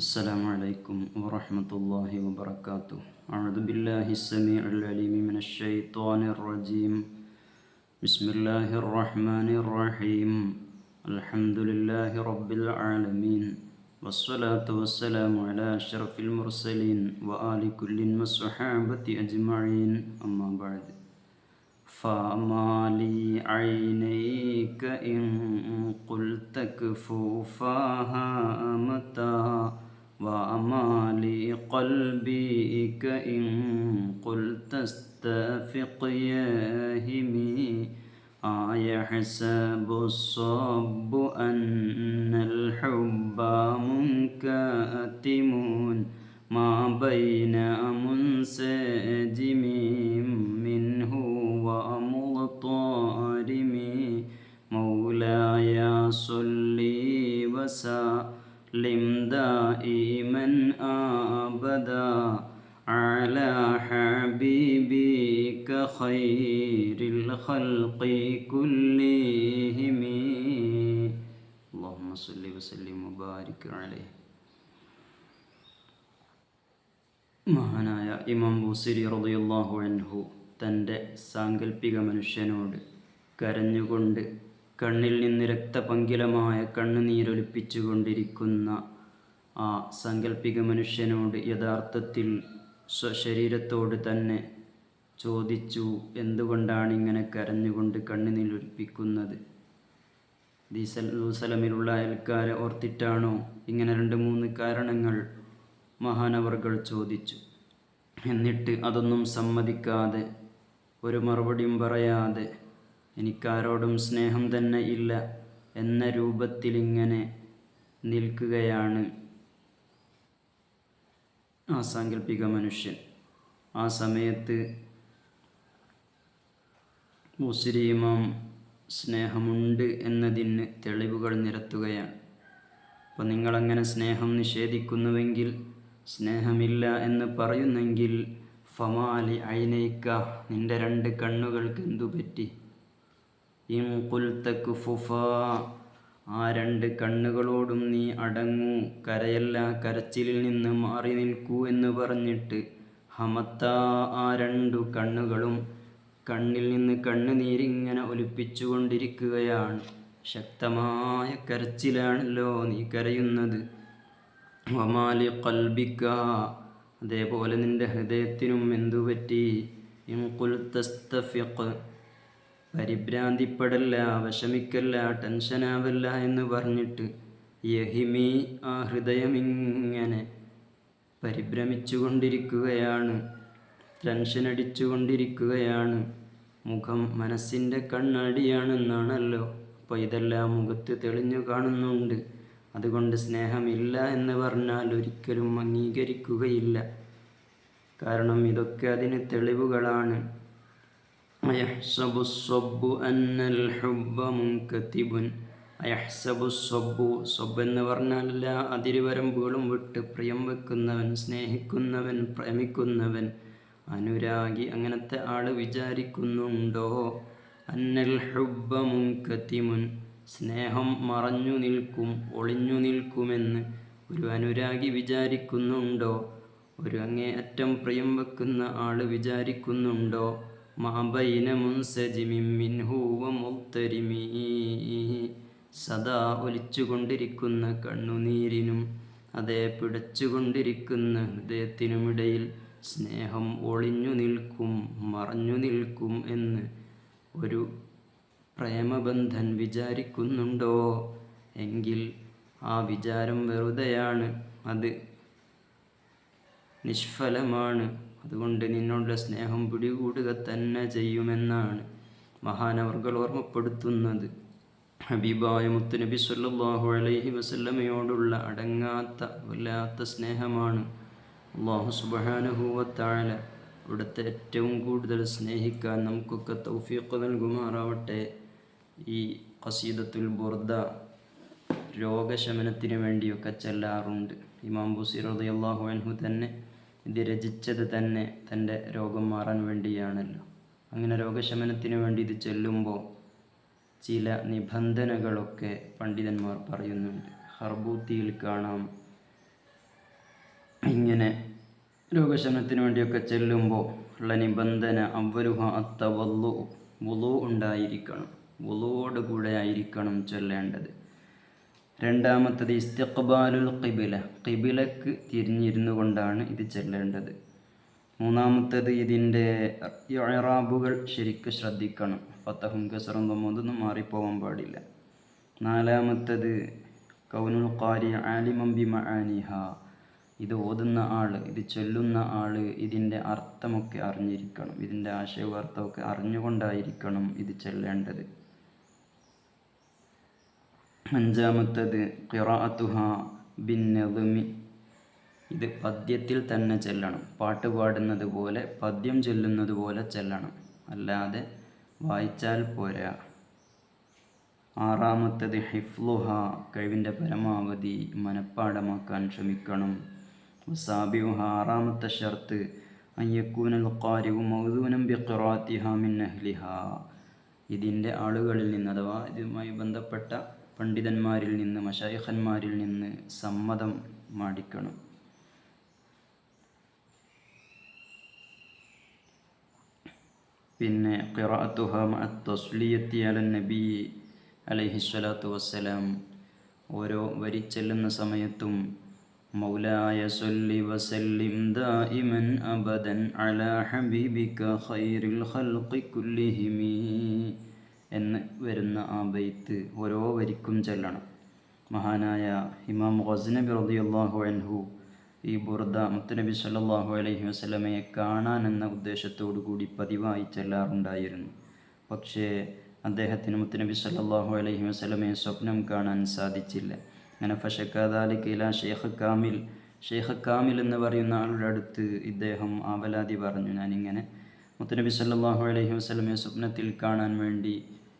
السلام عليكم ورحمة الله وبركاته. أعوذ بالله السميع العليم من الشيطان الرجيم. بسم الله الرحمن الرحيم. الحمد لله رب العالمين، والصلاة والسلام على أشرف المرسلين وآل كل والصحابة أجمعين، أما بعد. فما لي عينيك إن قلت كفوفاها متى، وما لي قلبيك إن قلت استفق ياهمي. أيحسب الصب أن الحب منكتم ما بين منسجم منه ومضطرم. مولاي صل وسلم دائما أبدا على حبيبك خير الخلق كلهم. اللهم صل وسلم وبارك عليه. മഹാനായ ഇമാം ബൂസിരി റളിയല്ലാഹു അൻഹു തൻ്റെ സാങ്കല്പിക മനുഷ്യനോട് കരഞ്ഞുകൊണ്ട് കണ്ണിൽ നിന്ന് രക്തപങ്കിലമായ കണ്ണുനീരൊലിപ്പിച്ചുകൊണ്ടിരിക്കുന്ന ആ സാങ്കല്പിക മനുഷ്യനോട് യഥാർത്ഥത്തിൽ സ്വശരീരത്തോട് തന്നെ ചോദിച്ചു, എന്തുകൊണ്ടാണ് ഇങ്ങനെ കരഞ്ഞുകൊണ്ട് കണ്ണുനീരൊലിപ്പിക്കുന്നത്? ദീസലമിലുള്ള അയൽക്കാരെ ഓർത്തിട്ടാണോ? ഇങ്ങനെ 2-3 കാരണങ്ങൾ മഹാനവർകൾ ചോദിച്ചു. എന്നിട്ട് അതൊന്നും സമ്മതിക്കാതെ, ഒരു മറുപടിയും പറയാതെ, എനിക്കാരോടും സ്നേഹം തന്നെ ഇല്ല എന്ന രൂപത്തിലിങ്ങനെ നിൽക്കുകയാണ് ആ സാങ്കല്പിക മനുഷ്യൻ. ആ സമയത്ത് ബൂസിരി ഇമാം സ്നേഹമുണ്ട് എന്നതിന് തെളിവുകൾ നിരത്തുകയാണ്. അപ്പോൾ നിങ്ങളങ്ങനെ സ്നേഹം നിഷേധിക്കുന്നുവെങ്കിൽ, സ്നേഹമില്ല എന്ന് പറയുന്നെങ്കിൽ, ഫമാലി ഐനൈക്ക, നിന്റെ 2 കണ്ണുകൾക്ക് എന്തു പറ്റി? ഇൻ ഖുൽത കുഫുഫാ, ആ 2 കണ്ണുകളോടും നീ അടങ്ങൂ, കരയല്ല, കരച്ചിലിൽ നിന്ന് മാറി നിൽക്കൂ എന്ന് പറഞ്ഞിട്ട് ഹമത്ത, ആ 2 കണ്ണുകളും കണ്ണിൽ നിന്ന് കണ്ണുനീരിങ്ങനെ ഒലിപ്പിച്ചുകൊണ്ടിരിക്കുകയാണ്. ശക്തമായ കരച്ചിലാണല്ലോ നീ കരയുന്നത്. വമാലി ഖൽബിക, അതേപോലെ നിന്റെ ഹൃദയത്തിനും എന്തുപറ്റി? ഇൻ ഖുൽതസ്തഫിഖ്, പരിഭ്രാന്തിപ്പെടല്ല, വിഷമിക്കല്ല, ടെൻഷനാവല്ല എന്ന് പറഞ്ഞിട്ട് യഹിമി, ആ ഹൃദയമിങ്ങനെ പരിഭ്രമിച്ചുകൊണ്ടിരിക്കുകയാണ്, ടെൻഷനടിച്ചുകൊണ്ടിരിക്കുകയാണ്. മുഖം മനസ്സിൻ്റെ കണ്ണാടിയാണെന്നാണല്ലോ. അപ്പോൾ ഇതെല്ലാം മുഖത്ത് തെളിഞ്ഞു കാണുന്നുണ്ട്. അതുകൊണ്ട് സ്നേഹമില്ല എന്ന് പറഞ്ഞാൽ ഒരിക്കലും അംഗീകരിക്കുകയില്ല. കാരണം ഇതൊക്കെ അതിന് തെളിവുകളാണ്. അയഹ്സബു സ്വബ്ബു അന്നൽ ഹുബ്ബ മുൻകതിബുൻ. അയഹ്സബു സ്വബ്ബു, സ്വബ് എന്ന് പറഞ്ഞാൽ എല്ലാ അതിരുവരമ്പുകളും വിട്ട് പ്രിയം വെക്കുന്നവൻ, സ്നേഹിക്കുന്നവൻ, പ്രേമിക്കുന്നവൻ, അനുരാഗി, അങ്ങനത്തെ ആള് വിചാരിക്കുന്നുണ്ടോ? അന്നൽ ഹുബ്ബ മുൻകതിമുൻ, സ്നേഹം മറഞ്ഞു നിൽക്കും, ഒളിഞ്ഞു നിൽക്കുമെന്ന് ഒരു അനുരാഗി വിചാരിക്കുന്നുണ്ടോ? ഒരു അങ്ങേയറ്റം പ്രിയം വെക്കുന്ന ആള് വിചാരിക്കുന്നുണ്ടോ? മാബൈന മുൻസജിമിൻ മിൻഹു വമുൽതരിമി, സദാ ഒലിച്ചുകൊണ്ടിരിക്കുന്ന കണ്ണുനീരിനും അതേ പിടച്ചുകൊണ്ടിരിക്കുന്ന ഹൃദയത്തിനുമിടയിൽ സ്നേഹം ഒളിഞ്ഞു നിൽക്കും, മറഞ്ഞു നിൽക്കും എന്ന് ഒരു പ്രേമബന്ധൻ വിചാരിക്കുന്നുണ്ടോ? എങ്കിൽ ആ വിചാരം വെറുതെയാണ്, അത് നിഷ്ഫലമാണ്. അതുകൊണ്ട് നിന്നുള്ള സ്നേഹം പിടികൂടുക തന്നെ ചെയ്യുമെന്നാണ് മഹാനവർകൾ ഓർമ്മപ്പെടുത്തുന്നത്. ഹബീബായ മുത്തുനബി സ്വല്ലല്ലാഹു അലൈഹി വസല്ലമയോടുള്ള അടങ്ങാത്ത വല്ലാത്ത സ്നേഹമാണ്. അല്ലാഹു സുബ്ഹാനഹു വ തആല അവിടുത്തെ ഏറ്റവും കൂടുതൽ സ്നേഹിക്കാൻ നമുക്കൊക്കെ തൗഫീഖ് നൽകുമാറാവട്ടെ. ഈ ഖസീദത്തുൽ ബുർദ രോഗശമനത്തിന് വേണ്ടിയൊക്കെ ചെല്ലാറുണ്ട്. ഇമാം ബൂസിരി റളിയല്ലാഹു അൻഹു തന്നെ ഇത് രചിച്ചത് തന്നെ തൻ്റെ രോഗം മാറാൻ വേണ്ടിയാണല്ലോ. അങ്ങനെ രോഗശമനത്തിന് വേണ്ടി ഇത് ചെല്ലുമ്പോൾ ചില നിബന്ധനകളൊക്കെ പണ്ഡിതന്മാർ പറയുന്നുണ്ട്. ഹർബൂത്തിയിൽ കാണാം, ഇങ്ങനെ രോഗശമനത്തിന് വേണ്ടിയൊക്കെ ചെല്ലുമ്പോൾ ഉള്ള നിബന്ധന അവ്വലുഹ അത്തവല്ലു, വുളു ഉണ്ടായിരിക്കണം, വുളുവോട് കൂടെ ആയിരിക്കണം ചൊല്ലേണ്ടത്. രണ്ടാമത്തത് ഇസ്തിഖ്ബാലുൽ ഖിബില, ഖിബിലക്ക് തിരിഞ്ഞിരുന്നു കൊണ്ടാണ് ഇത് ചെല്ലേണ്ടത്. മൂന്നാമത്തത് ഇതിൻ്റെ ഇറാബുകൾ ശരിക്കും ശ്രദ്ധിക്കണം, ഫതഹും കസറും ദമ്മൊന്നും മാറിപ്പോവാൻ പാടില്ല. നാലാമത്തത് കൗനുൽ ഖാരി ആലിമം ബിമആനിഹ, ഇത് ഓതുന്ന ആൾ, ഇത് ചൊല്ലുന്ന ആൾ ഇതിൻ്റെ അർത്ഥമൊക്കെ അറിഞ്ഞിരിക്കണം, ഇതിൻ്റെ ആശയവും അർത്ഥമൊക്കെ അറിഞ്ഞുകൊണ്ടായിരിക്കണം ഇത് ചൊല്ലേണ്ടത്. അഞ്ചാമത്തത് ഖിറാഅത്തുഹ ബിന്നദ്മി, ഇത് പദ്യത്തിൽ തന്നെ ചെല്ലണം, പാട്ട് പാടുന്നത് പോലെ പദ്യം ചൊല്ലുന്നത് പോലെ ചെല്ലണം, അല്ലാതെ വായിച്ചാൽ പോരാ. ആറാമത്തത് ഹിഫ്ലുഹ, കഴിവിൻ്റെ പരമാവധി മനഃപ്പാടമാക്കാൻ ശ്രമിക്കണം. വസാബിഉഹ, ആറാമത്തെ ഷർത്ത് അയ്യക്കൂനൽ ഖാരിഉ മൗദൂനം ബിഖിറാഅത്തിഹ മിൻ അഹ്ലിഹ, ഇതിൻ്റെ ആളുകളിൽ നിന്ന് അഥവാ ഇതുമായി ബന്ധപ്പെട്ട പണ്ഡിതന്മാരിൽ നിന്ന്, മശായിഖന്മാരിൽ നിന്ന് സമ്മതം മാടിക്കണം. പിന്നെ ഖിറാഅത്തുഹ മഅ തസ്ലിയത്തി അലൻ നബി അലൈഹിസ്സലാത്തു വസ്സലാം, ഓരോ വരി ചെല്ലുന്ന സമയത്തും മൗലായ സല്ലി വസല്ലിം ദായിമൻ അബദൻ അലാ ഹബീബിക ഖൈറിൽ ഖൽഖി കുല്ലിഹിമി എന്ന് വരുന്ന ആ ബൈത്ത് ഓരോ വരിക്കും ചെല്ലണം. മഹാനായ ഇമാം ഗസ്നബി റളിയല്ലാഹു അൻഹു ഈ ബുർദ മുത്തുനബി സല്ലല്ലാഹു അലൈഹി വസല്ലമയെ കാണാൻ എന്ന ഉദ്ദേശത്തോടു കൂടി പതിവായി ചെല്ലാറുണ്ടായിരുന്നു. പക്ഷേ അദ്ദേഹത്തിന് മുത്തുനബി സല്ലല്ലാഹു അലൈഹി വസല്ലമയെ സ്വപ്നം കാണാൻ സാധിച്ചില്ല. അങ്ങനെ ഫശക്കാദാലിക്കയില ഷെയ്ഖ് കാമിൽ എന്ന് പറയുന്ന ആളുടെ അടുത്ത് ഇദ്ദേഹം ആവലാതി പറഞ്ഞു, ഞാനിങ്ങനെ മുത്തുനബി സല്ലല്ലാഹു അലൈഹി വസല്ലമയെ സ്വപ്നത്തിൽ കാണാൻ വേണ്ടി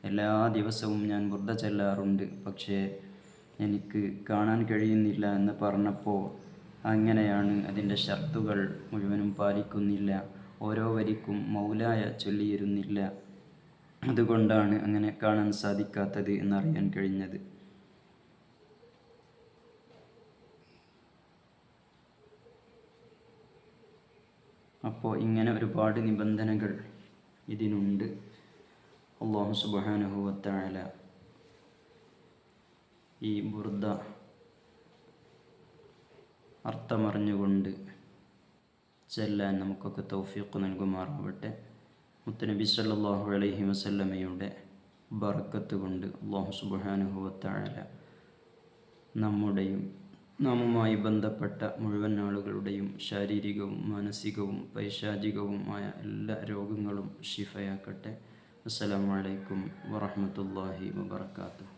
എല്ലാ ദിവസവും ഞാൻ ബുർദ ചെല്ലാറുണ്ട്, പക്ഷേ എനിക്ക് കാണാൻ കഴിയുന്നില്ല എന്ന് പറഞ്ഞപ്പോൾ, അങ്ങനെയാണ് അതിൻ്റെ ഷർത്തുകൾ മുഴുവനും പാലിക്കുന്നില്ല, ഓരോ വരിക്കും മൗലായ ചൊല്ലിയിരുന്നില്ല, അതുകൊണ്ടാണ് അങ്ങനെ കാണാൻ സാധിക്കാത്തത് എന്നറിയാൻ കഴിഞ്ഞത്. അപ്പോൾ ഇങ്ങനെ ഒരുപാട് നിബന്ധനകൾ ഇതിനുണ്ട്. അല്ലാഹു സുബ്ഹാനഹു വ തആല ഈ ബുർദ അർത്ഥമറിഞ്ഞുകൊണ്ട് ചെല്ലാൻ നമുക്കൊക്കെ തൗഫീഖ് നൽകുമാറാവട്ടെ. മുത്തുനബി സല്ലല്ലാഹു അലൈഹി വസല്ലമയുടെ ബറക്കത്ത് കൊണ്ട് അല്ലാഹു സുബ്ഹാനഹു വ തആല നമ്മുടെയും നാമുമായി ബന്ധപ്പെട്ട മുഴുവൻ ആളുകളുടെയും ശാരീരികവും മാനസികവും പൈശാചികവുമായ എല്ലാ രോഗങ്ങളും ശിഫയാക്കട്ടെ. അസ്സലാമു അലൈക്കും വറഹ്മത്തുള്ളാഹി വബറകാതുഹു.